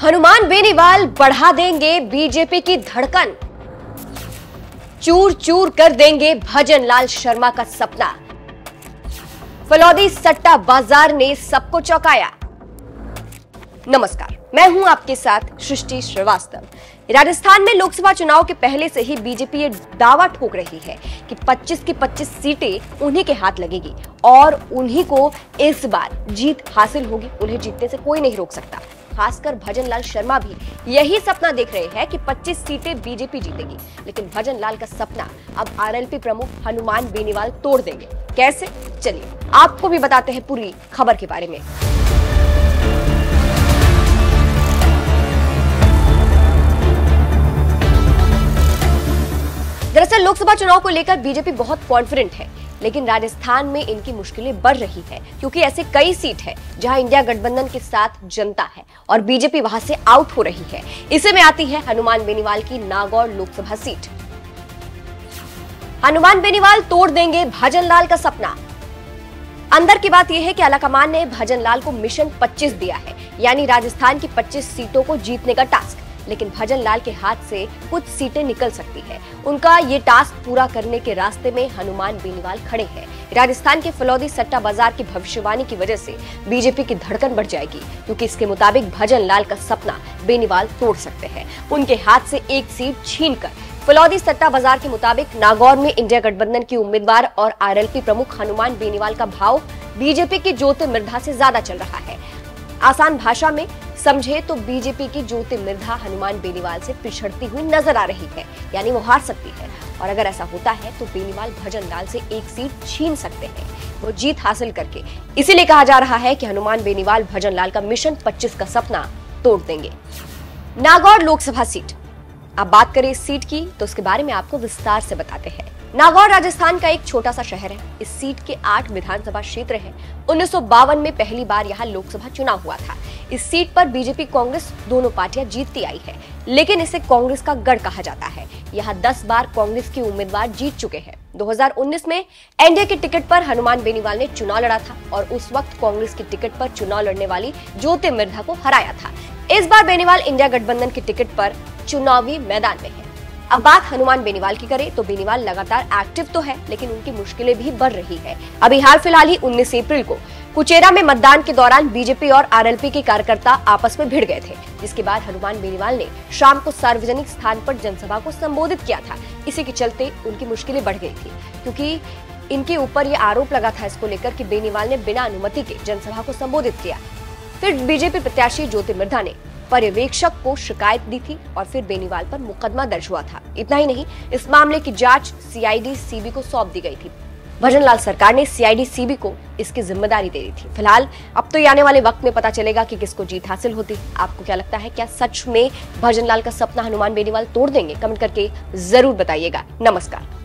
हनुमान बेनीवाल बढ़ा देंगे बीजेपी की धड़कन, चूर चूर कर देंगे भजन लाल शर्मा का सपना। फलौदी सट्टा बाजार ने सबको चौंकाया। नमस्कार, मैं हूं आपके साथ सृष्टि श्रीवास्तव। राजस्थान में लोकसभा चुनाव के पहले से ही बीजेपी ये दावा ठोक रही है कि 25 की 25 सीटें उन्हीं के हाथ लगेगी और उन्हीं को इस बार जीत हासिल होगी। उन्हें जीतने से कोई नहीं रोक सकता। खासकर भजन लाल शर्मा भी यही सपना देख रहे हैं कि 25 सीटें बीजेपी जीतेगी, लेकिन भजन लाल का सपना अब आरएलपी प्रमुख हनुमान बेनीवाल तोड़ देंगे। कैसे? चलिए आपको भी बताते हैं पूरी खबर के बारे में। दरअसल लोकसभा चुनाव को लेकर बीजेपी बहुत कॉन्फिडेंट है, लेकिन राजस्थान में इनकी मुश्किलें बढ़ रही है क्योंकि ऐसे कई सीट है जहां इंडिया गठबंधन के साथ जनता है और बीजेपी वहां से आउट हो रही है। इसी में आती है हनुमान बेनीवाल की नागौर लोकसभा सीट। हनुमान बेनीवाल तोड़ देंगे भजन लाल का सपना। अंदर की बात यह है कि आलाकमान ने भजन लाल को मिशन 25 दिया है, यानी राजस्थान की 25 सीटों को जीतने का टास्क। लेकिन भजन लाल के हाथ से कुछ सीटें निकल सकती है। उनका ये टास्क पूरा करने के रास्ते में हनुमान बेनीवाल खड़े हैं। राजस्थान के फलौदी सट्टा बाजार की भविष्यवाणी की वजह से बीजेपी की धड़कन बढ़ जाएगी, क्योंकि इसके मुताबिक भजन लाल का सपना बेनीवाल तोड़ सकते हैं। उनके हाथ से एक सीट छीनकर फलौदी सट्टा बाजार के मुताबिक नागौर में इंडिया गठबंधन की उम्मीदवार और आरएलपी प्रमुख हनुमान बेनीवाल का भाव बीजेपी की ज्योति मिर्धा से ज्यादा चल रहा है। आसान भाषा में समझे तो बीजेपी की ज्योति मिर्धा हनुमान बेनीवाल से पिछड़ती हुई नजर आ रही है, यानी वो हार सकती है। और अगर ऐसा होता है तो बेनीवाल भजन लाल से एक सीट छीन सकते हैं, वो जीत हासिल करके। इसीलिए कहा जा रहा है कि हनुमान बेनीवाल भजन लाल का मिशन 25 का सपना तोड़ देंगे। नागौर लोकसभा सीट, अब बात करें इस सीट की तो उसके बारे में आपको विस्तार से बताते हैं। नागौर राजस्थान का एक छोटा सा शहर है। इस सीट के 8 विधानसभा क्षेत्र हैं। 1952 में पहली बार यहाँ लोकसभा चुनाव हुआ था। इस सीट पर बीजेपी कांग्रेस दोनों पार्टियां जीतती आई है, लेकिन इसे कांग्रेस का गढ़ कहा जाता है। यहाँ 10 बार कांग्रेस के उम्मीदवार जीत चुके हैं। 2019 में एनडीए के टिकट पर हनुमान बेनीवाल ने चुनाव लड़ा था और उस वक्त कांग्रेस के टिकट पर चुनाव लड़ने वाली ज्योति मिर्धा को हराया था। इस बार बेनीवाल इंडिया गठबंधन के टिकट पर चुनावी मैदान में है। अब बात हनुमान बेनीवाल की करें तो बेनीवाल लगातार एक्टिव तो है, लेकिन उनकी मुश्किलें भी बढ़ रही है। अभी हाल फिलहाल ही 19 अप्रैल को कुचेरा में मतदान के दौरान बीजेपी और आरएलपी के कार्यकर्ता आपस में भिड़ गए थे, जिसके बाद हनुमान बेनीवाल ने शाम को सार्वजनिक स्थान पर जनसभा को संबोधित किया था। इसी के चलते उनकी मुश्किलें बढ़ गई थी, क्योंकि इनके ऊपर यह आरोप लगा था इसको लेकर कि बेनीवाल ने बिना अनुमति के जनसभा को संबोधित किया। फिर बीजेपी प्रत्याशी ज्योति मिर्धा ने पर्यवेक्षक को शिकायत दी थी और फिर बेनीवाल पर मुकदमा दर्ज हुआ था। इतना ही नहीं, इस मामले की जांच सीआईडी सीबी को सौंप दी गई थी। भजन लाल सरकार ने सीआईडी सीबी को इसकी जिम्मेदारी दे दी थी। फिलहाल अब तो आने वाले वक्त में पता चलेगा कि किसको जीत हासिल होती है। आपको क्या लगता है, क्या सच में भजन लाल का सपना हनुमान बेनीवाल तोड़ देंगे? कमेंट करके जरूर बताइएगा। नमस्कार।